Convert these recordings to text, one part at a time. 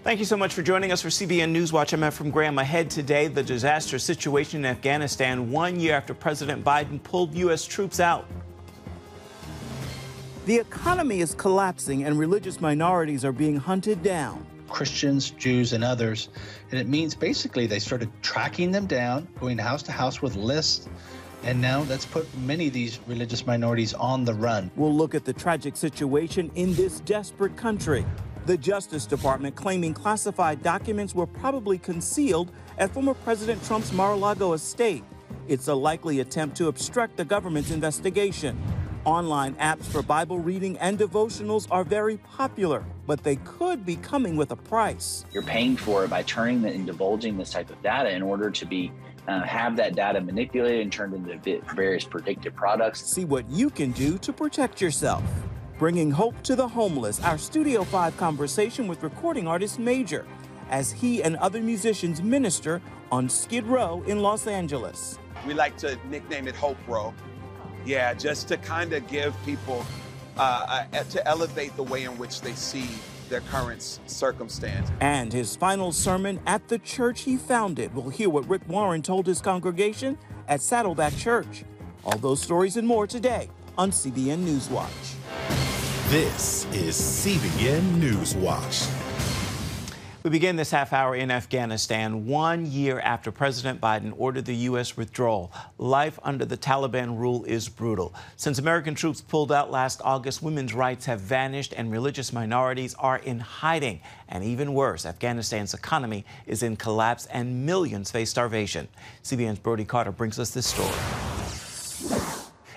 Thank you so much for joining us for CBN NewsWatch. I'm Efrem Graham. Ahead today, the disastrous situation in Afghanistan 1 year after President Biden pulled U.S. troops out. The economy is collapsing and religious minorities are being hunted down. Christians, Jews, and others. And it means basically they started tracking them down, going house to house with lists. And now that's put many of these religious minorities on the run. We'll look at the tragic situation in this desperate country. The Justice Department claiming classified documents were probably concealed at former President Trump's Mar-a-Lago estate. It's a likely attempt to obstruct the government's investigation. Online apps for Bible reading and devotionals are very popular, but they could be coming with a price. You're paying for it by turning and divulging this type of data in order to be have that data manipulated and turned into various predictive products. See what you can do to protect yourself. Bringing hope to the homeless, our Studio 5 conversation with recording artist Major as he and other musicians minister on Skid Row in Los Angeles. We like to nickname it Hope Row. Yeah, just to kind of give people, to elevate the way in which they see their current circumstance. And his final sermon at the church he founded. We'll hear what Rick Warren told his congregation at Saddleback Church. All those stories and more today on CBN NewsWatch. This is CBN NewsWatch. We begin this half hour in Afghanistan 1 year after President Biden ordered the U.S. withdrawal. Life under the Taliban rule is brutal. Since American troops pulled out last August, women's rights have vanished and religious minorities are in hiding. And even worse, Afghanistan's economy is in collapse and millions face starvation. CBN's Brody Carter brings us this story.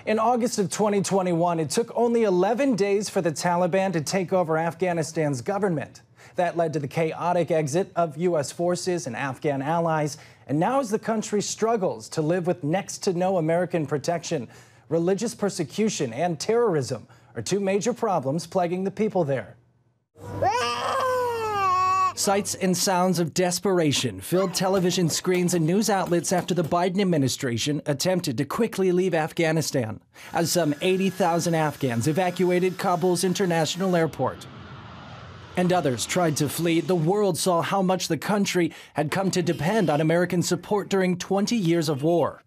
In August of 2021, it took only 11 days for the Taliban to take over Afghanistan's government. That led to the chaotic exit of U.S. forces and Afghan allies. And now as the country struggles to live with next to no American protection, religious persecution and terrorism are two major problems plaguing the people there. Sights and sounds of desperation filled television screens and news outlets after the Biden administration attempted to quickly leave Afghanistan, as some 80,000 Afghans evacuated Kabul's international airport. And others tried to flee. The world saw how much the country had come to depend on American support during 20 years of war.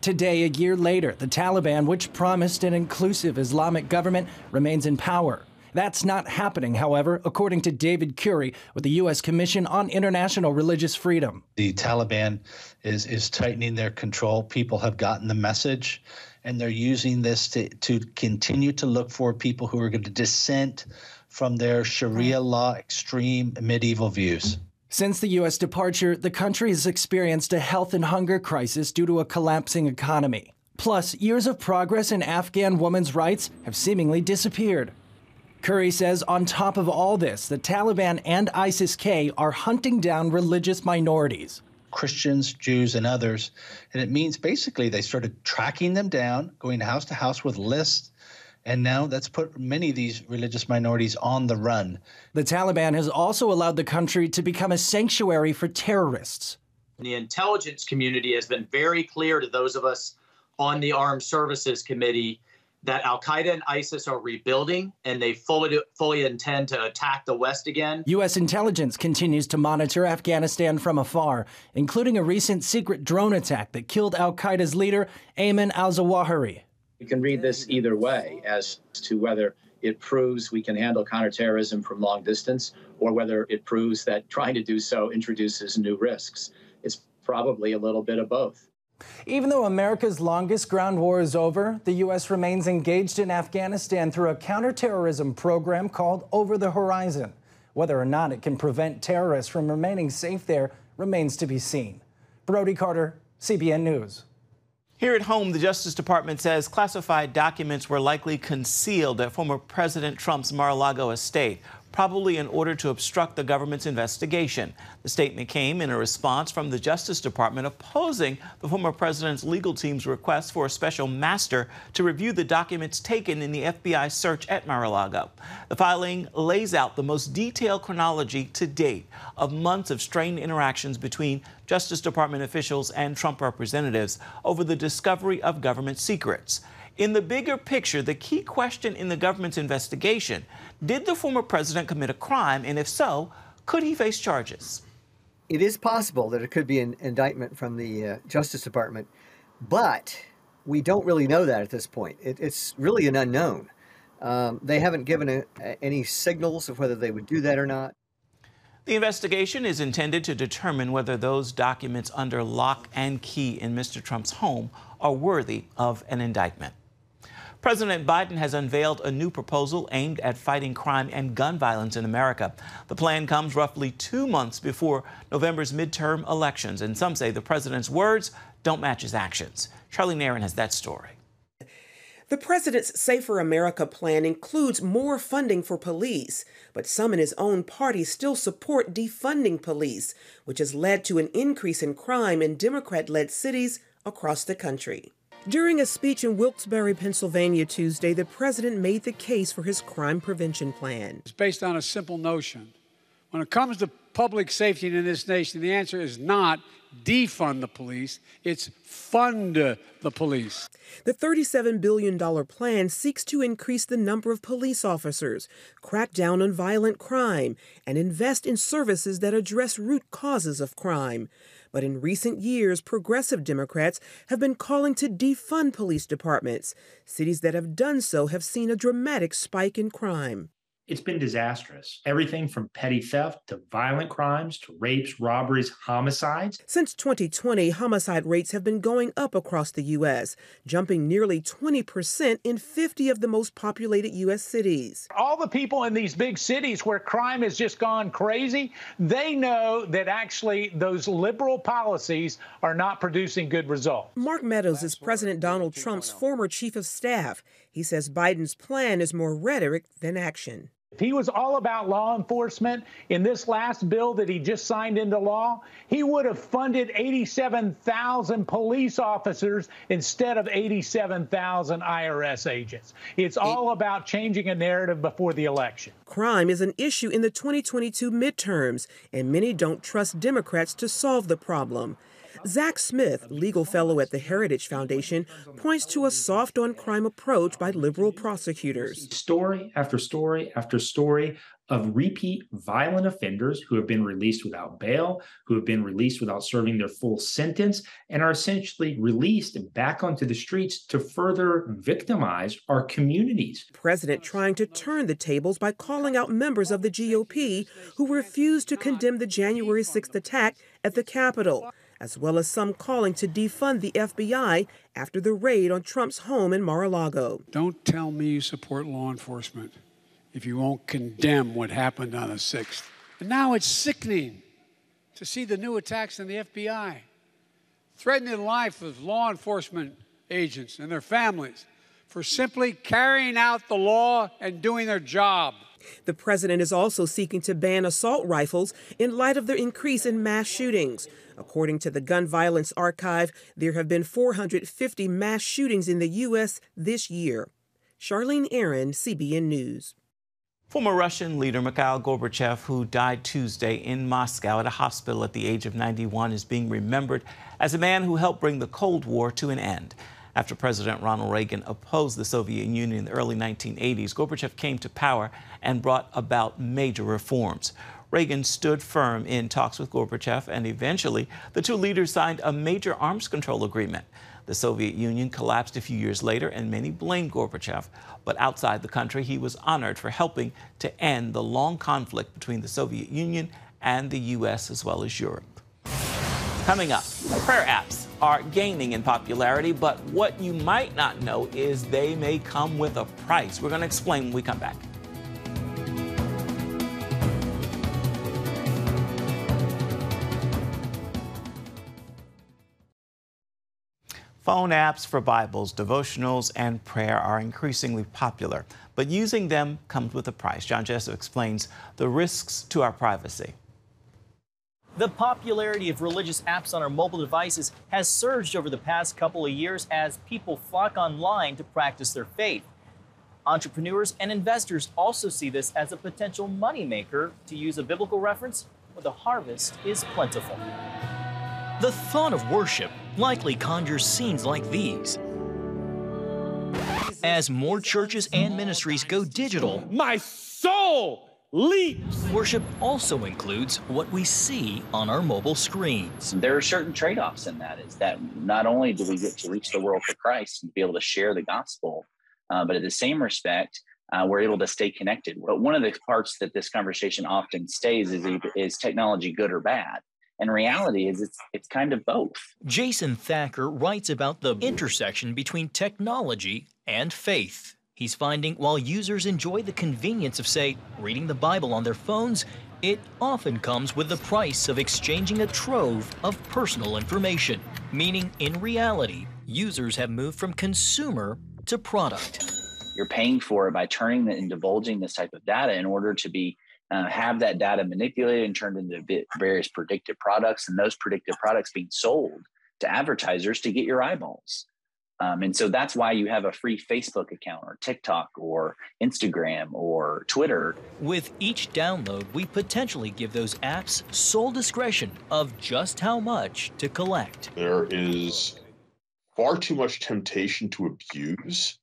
Today, a year later, the Taliban, which promised an inclusive Islamic government, remains in power. That's not happening, however, according to David Curry with the U.S. Commission on International Religious Freedom. The Taliban is tightening their control. People have gotten the message, and they're using this to continue to look for people who are going to dissent from their Sharia law extreme medieval views. Since the U.S. departure, the country has experienced a health and hunger crisis due to a collapsing economy. Plus, years of progress in Afghan women's rights have seemingly disappeared. Curry says on top of all this, the Taliban and ISIS-K are hunting down religious minorities. Christians, Jews, and others. And it means basically they started tracking them down, going house to house with lists. And now that's put many of these religious minorities on the run. The Taliban has also allowed the country to become a sanctuary for terrorists. The intelligence community has been very clear to those of us on the Armed Services Committee that al-Qaeda and ISIS are rebuilding, and they fully intend to attack the West again. U.S. intelligence continues to monitor Afghanistan from afar, including a recent secret drone attack that killed al-Qaeda's leader, Ayman al-Zawahiri. You can read this either way as to whether it proves we can handle counterterrorism from long distance or whether it proves that trying to do so introduces new risks. It's probably a little bit of both. Even though America's longest ground war is over, the U.S. remains engaged in Afghanistan through a counterterrorism program called Over the Horizon. Whether or not it can prevent terrorists from remaining safe there remains to be seen. Brody Carter, CBN News. Here at home, the Justice Department says classified documents were likely concealed at former President Trump's Mar-a-Lago estate, probably in order to obstruct the government's investigation. The statement came in a response from the Justice Department opposing the former president's legal team's request for a special master to review the documents taken in the FBI search at Mar-a-Lago. The filing lays out the most detailed chronology to date of months of strained interactions between Justice Department officials and Trump representatives over the discovery of government secrets. In the bigger picture, the key question in the government's investigation: did the former president commit a crime? And if so, Could he face charges? It is possible that it could be an indictment from the Justice Department, but we don't really know that at this point. It's really an unknown. They haven't given any signals of whether they would do that or not. The investigation is intended to determine whether those documents under lock and key in Mr. Trump's home are worthy of an indictment. President Biden has unveiled a new proposal aimed at fighting crime and gun violence in America. The plan comes roughly 2 months before November's midterm elections, and some say the president's words don't match his actions. Charlene Aaron has that story. The president's Safer America plan includes more funding for police, but some in his own party still support defunding police, which has led to an increase in crime in Democrat-led cities across the country. During a speech in Wilkes-Barre, Pennsylvania Tuesday, the president made the case for his crime prevention plan. It's based on a simple notion. When it comes to public safety in this nation, the answer is not defund the police, it's fund the police. The $37 billion plan seeks to increase the number of police officers, crack down on violent crime, and invest in services that address root causes of crime. But in recent years, progressive Democrats have been calling to defund police departments. Cities that have done so have seen a dramatic spike in crime. It's been disastrous. Everything from petty theft to violent crimes to rapes, robberies, homicides. Since 2020, homicide rates have been going up across the U.S., jumping nearly 20% in 50 of the most populated U.S. cities. All the people in these big cities where crime has just gone crazy, they know that actually those liberal policies are not producing good results. Mark Meadows is President Donald Trump's former chief of staff. He says Biden's plan is more rhetoric than action. If he was all about law enforcement in this last bill that he just signed into law, he would have funded 87,000 police officers instead of 87,000 IRS agents. It's all about changing a narrative before the election. Crime is an issue in the 2022 midterms, and many don't trust Democrats to solve the problem. Zach Smith, legal fellow at the Heritage Foundation, points to a soft-on-crime approach by liberal prosecutors. Story after story after story of repeat violent offenders who have been released without bail, who have been released without serving their full sentence, and are essentially released back onto the streets to further victimize our communities. The president trying to turn the tables by calling out members of the GOP who refused to condemn the January 6th attack at the Capitol, as well as some calling to defund the FBI after the raid on Trump's home in Mar-a-Lago. Don't tell me you support law enforcement if you won't condemn what happened on the 6th. And now it's sickening to see the new attacks on the FBI, threatening life of law enforcement agents and their families for simply carrying out the law and doing their job. The president is also seeking to ban assault rifles in light of the increase in mass shootings. According to the Gun Violence Archive, there have been 450 mass shootings in the U.S. this year. Charlene Aaron, CBN News. Former Russian leader Mikhail Gorbachev, who died Tuesday in Moscow at a hospital at the age of 91, is being remembered as a man who helped bring the Cold War to an end. After President Ronald Reagan opposed the Soviet Union in the early 1980s, Gorbachev came to power and brought about major reforms. Reagan stood firm in talks with Gorbachev, and eventually the two leaders signed a major arms control agreement. The Soviet Union collapsed a few years later, and many blamed Gorbachev. But outside the country, he was honored for helping to end the long conflict between the Soviet Union and the U.S. as well as Europe. Coming up, prayer apps are gaining in popularity, but what you might not know is they may come with a price. We're going to explain when we come back. Phone apps for Bibles, devotionals, and prayer are increasingly popular, but using them comes with a price. John Jessup explains the risks to our privacy. The popularity of religious apps on our mobile devices has surged over the past couple of years as people flock online to practice their faith. Entrepreneurs and investors also see this as a potential moneymaker. To use a biblical reference, where the harvest is plentiful. The thought of worship likely conjures scenes like these. As more churches and ministries go digital, my soul leaps. Worship also includes what we see on our mobile screens. There are certain trade-offs in that, is that not only do we get to reach the world for Christ and be able to share the gospel, but at the same respect, we're able to stay connected. But one of the parts that this conversation often stays is technology good or bad? And reality is it's kind of both. Jason Thacker writes about the intersection between technology and faith. He's finding while users enjoy the convenience of, say, reading the Bible on their phones, it often comes with the price of exchanging a trove of personal information. Meaning, in reality, users have moved from consumer to product. You're paying for it by turning and divulging this type of data in order to be have that data manipulated and turned into various predictive products, and those predictive products being sold to advertisers to get your eyeballs. And so that's why you have a free Facebook account or TikTok or Instagram or Twitter. With each download, we potentially give those apps sole discretion of just how much to collect. There is far too much temptation to abuse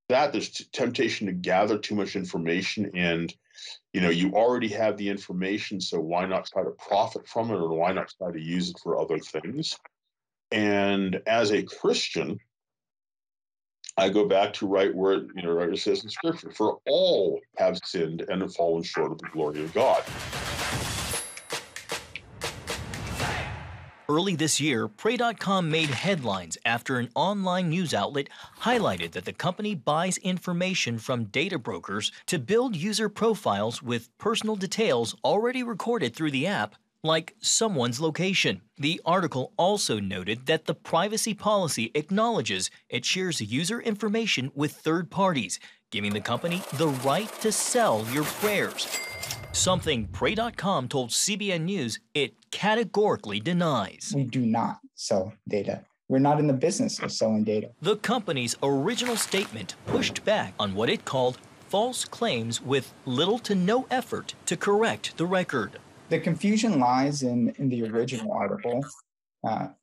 that. There's temptation to gather too much information, and you already have the information, so why not try to profit from it, or why not try to use it for other things? And as a Christian, I go back to right where it says in Scripture, for all have sinned and have fallen short of the glory of God. Early this year, Pray.com made headlines after an online news outlet highlighted that the company buys information from data brokers to build user profiles with personal details already recorded through the app, like someone's location. The article also noted that the privacy policy acknowledges it shares user information with third parties, giving the company the right to sell your prayers. Something Pray.com told CBN News it categorically denies. We do not sell data. We're not in the business of selling data. The company's original statement pushed back on what it called false claims with little to no effort to correct the record. The confusion lies in the original article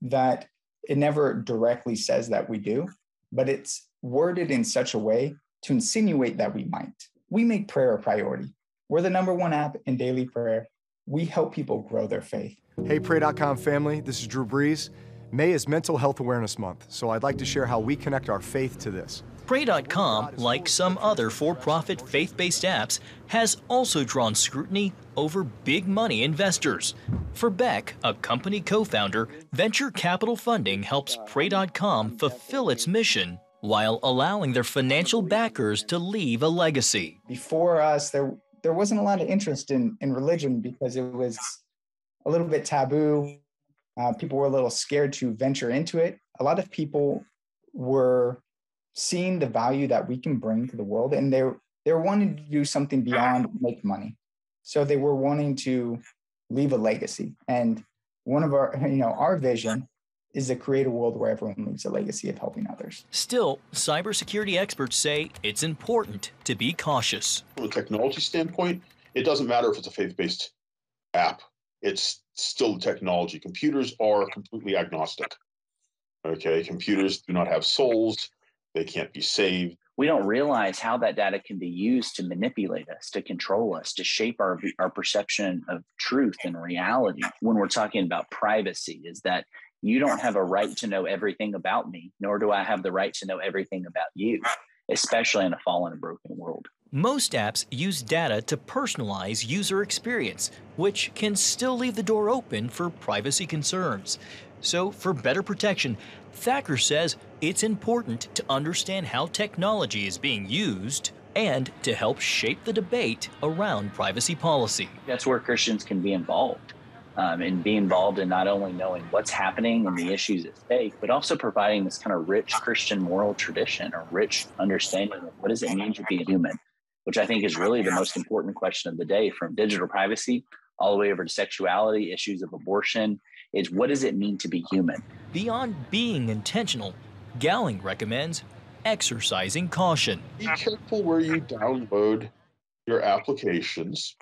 that it never directly says that we do, but it's worded in such a way to insinuate that we might. We make prayer a priority. We're the #1 app in daily prayer. We help people grow their faith. Hey, Pray.com family, this is Drew Brees. May is Mental Health Awareness Month, so I'd like to share how we connect our faith to this. Pray.com, like some other for-profit faith-based apps, has also drawn scrutiny over big money investors. For Beck, a company co-founder, venture capital funding helps Pray.com fulfill its mission while allowing their financial backers to leave a legacy. Before us, there wasn't a lot of interest in religion because it was a little bit taboo. People were a little scared to venture into it. A lot of people were seeing the value that we can bring to the world, and they're wanting to do something beyond make money. So they were wanting to leave a legacy. And one of our vision is to create a world where everyone leaves a legacy of helping others. Still, cybersecurity experts say it's important to be cautious. From a technology standpoint, it doesn't matter if it's a faith-based app. It's still technology. Computers are completely agnostic. Okay, computers do not have souls. They can't be saved. We don't realize how that data can be used to manipulate us, to control us, to shape our perception of truth and reality. When we're talking about privacy, is that you don't have a right to know everything about me, nor do I have the right to know everything about you, especially in a fallen and broken world. Most apps use data to personalize user experience, which can still leave the door open for privacy concerns. So, for better protection, Thacker says it's important to understand how technology is being used and to help shape the debate around privacy policy. That's where Christians can be involved. And be involved in not only knowing what's happening and the issues at stake, but also providing this kind of rich Christian moral tradition or rich understanding of what does it mean to be a human, which I think is really the most important question of the day, from digital privacy all the way over to sexuality, issues of abortion, is what does it mean to be human? Beyond being intentional, Gowling recommends exercising caution. Be careful where you download your applications.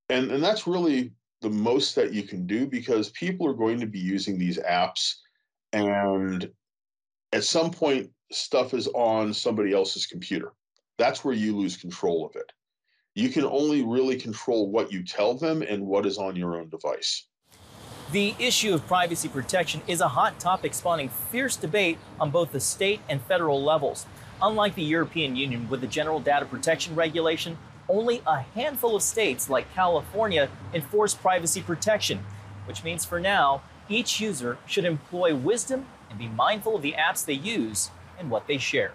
And that's really the most that you can do, because people are going to be using these apps, and at some point stuff is on somebody else's computer. That's where you lose control of it. You can only really control what you tell them and what is on your own device. The issue of privacy protection is a hot topic, spawning fierce debate on both the state and federal levels. Unlike the European Union with the General Data Protection Regulation, only a handful of states like California enforce privacy protection, which means for now, each user should employ wisdom and be mindful of the apps they use and what they share.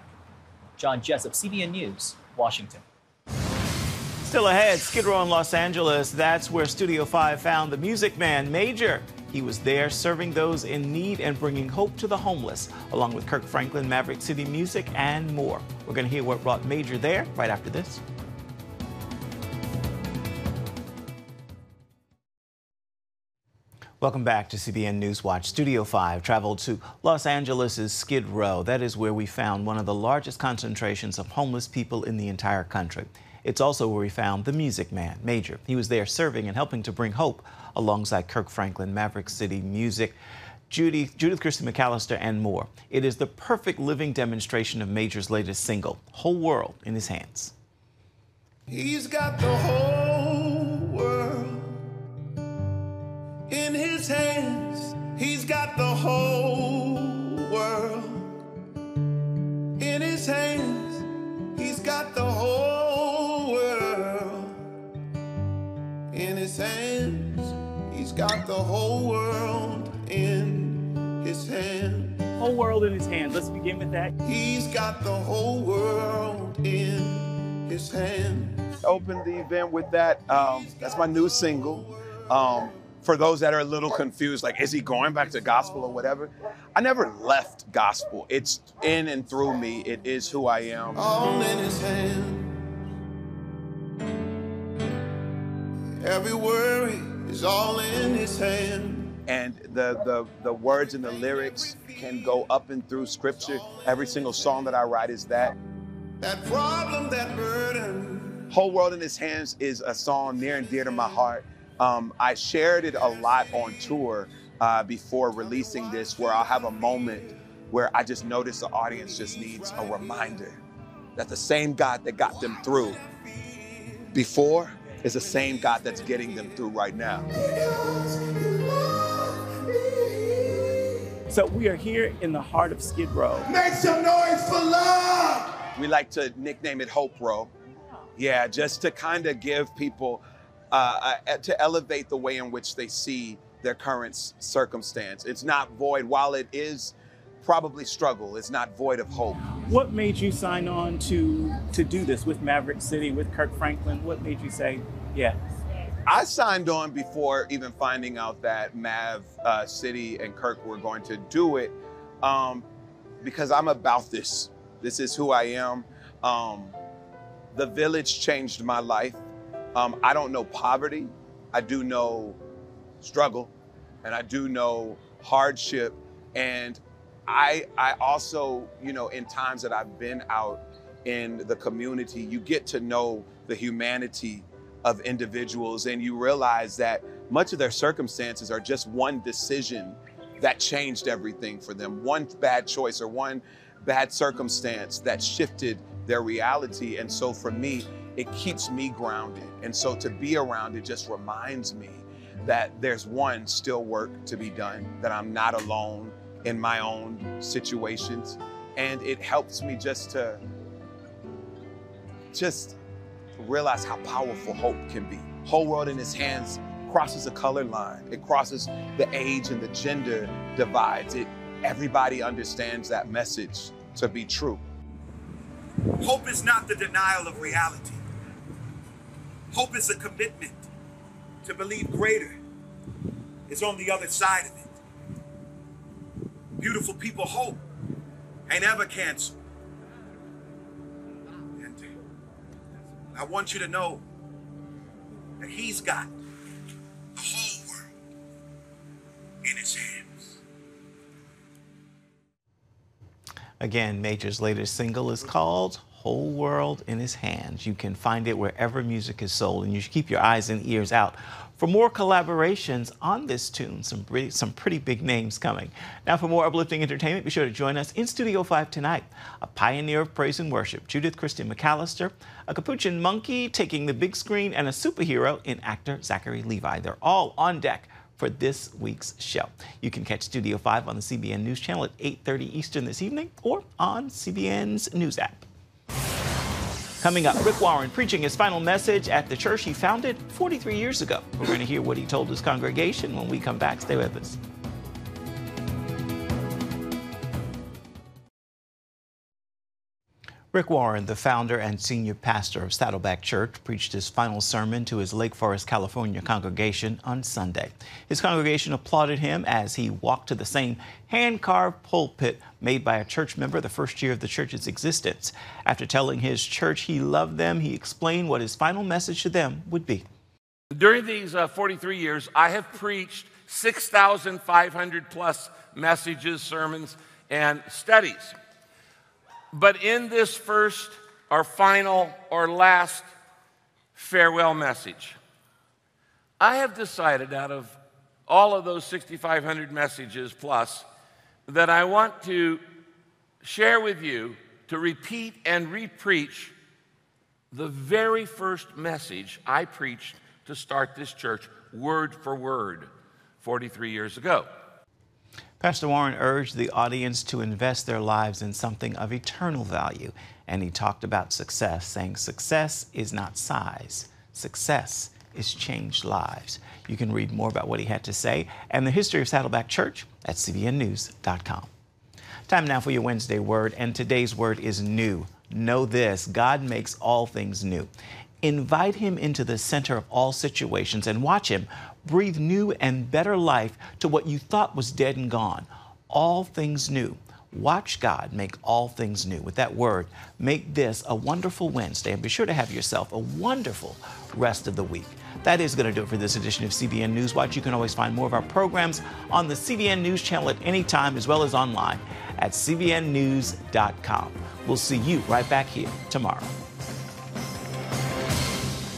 John Jessup, CBN News, Washington. Still ahead, Skid Row in Los Angeles. That's where Studio 5 found the Music Man, Major. He was there serving those in need and bringing hope to the homeless, along with Kirk Franklin, Maverick City Music, and more. We're going to hear what brought Major there right after this. Welcome back to CBN NewsWatch. Studio 5 traveled to Los Angeles' Skid Row. That is where we found one of the largest concentrations of homeless people in the entire country. It's also where we found the Music Man, Major. He was there serving and helping to bring hope alongside Kirk Franklin, Maverick City Music, Judith Christy McAllister, and more. It is the perfect living demonstration of Major's latest single, Whole World in His Hands. He's got the whole world in his hands. He's got the whole world in his hands. He's got the whole world in his hands. He's got the whole world in his hands. Whole world in his hands. Let's begin with that. He's got the whole world in his hands. Opened the event with that. That's my new single. For those that are a little confused, like, is he going back to gospel or whatever? I never left gospel. It's in and through me. It is who I am. All in his hand. Every worry is all in his hand. And the words and the lyrics can go up and through scripture. Every single song that I write is that. That problem, that burden. Whole World in His Hands is a song near and dear to my heart. I shared it a lot on tour before releasing this, where I'll have a moment where I just notice the audience just needs a reminder that the same God that got them through before is the same God that's getting them through right now. So we are here in the heart of Skid Row. Make some noise for love! We like to nickname it Hope Row. Yeah, just to kind of give people to elevate the way in which they see their current circumstance. It's not void. While it is probably struggle, it's not void of hope. What made you sign on to do this with Maverick City, with Kirk Franklin? What made you say, yeah? I signed on before even finding out that Mav City and Kirk were going to do it because I'm about this. This is who I am. The village changed my life. I don't know poverty. I do know struggle, and I do know hardship. And I also, you know, in times that I've been out in the community, you get to know the humanity of individuals, and you realize that much of their circumstances are just one decision that changed everything for them. One bad choice or one bad circumstance that shifted their reality. And so for me, it keeps me grounded. And so to be around it just reminds me that there's still work to be done, that I'm not alone in my own situations. And it helps me just realize how powerful hope can be. Whole World in His Hands crosses a color line. It crosses the age and the gender divides. Everybody understands that message to be true. Hope is not the denial of reality. Hope is a commitment to believe greater is on the other side of it. Beautiful people, hope ain't ever canceled. And I want you to know that He's got the whole world in His hands. Again, Major's latest single is called whole world in his hands. You can find it wherever music is sold, and you should keep your eyes and ears out for more collaborations on this tune. Some pretty big names coming. Now, for more uplifting entertainment, be sure to join us in Studio 5 tonight. A pioneer of praise and worship, Judith Christian McAllister, a capuchin monkey taking the big screen, and a superhero in actor Zachary Levi. They're all on deck for this week's show. You can catch Studio 5 on the CBN News Channel at 8:30 Eastern this evening or on CBN's News app. Coming up, Rick Warren preaching his final message at the church he founded 43 years ago. We're going to hear what he told his congregation when we come back. Stay with us. Rick Warren, the founder and senior pastor of Saddleback Church, preached his final sermon to his Lake Forest, California congregation on Sunday. His congregation applauded him as he walked to the same hand-carved pulpit made by a church member the first year of the church's existence. After telling his church he loved them, he explained what his final message to them would be. During these 43 years, I have preached 6,500 plus messages, sermons, and studies. But in this first or final or last farewell message, I have decided out of all of those 6,500 messages plus that I want to share with you, to repeat and re-preach the very first message I preached to start this church, word for word, 43 years ago. Pastor Warren urged the audience to invest their lives in something of eternal value, and he talked about success, saying success is not size. Success is changed lives. You can read more about what he had to say and the history of Saddleback Church at cbnnews.com. Time now for your Wednesday word, and today's word is new. Know this: God makes all things new. Invite him into the center of all situations and watch him breathe new and better life to what you thought was dead and gone. All things new. Watch God make all things new. With that word, make this a wonderful Wednesday, and be sure to have yourself a wonderful rest of the week. That is going to do it for this edition of CBN News Watch. You can always find more of our programs on the CBN News Channel at any time, as well as online at cbnnews.com. We'll see you right back here tomorrow.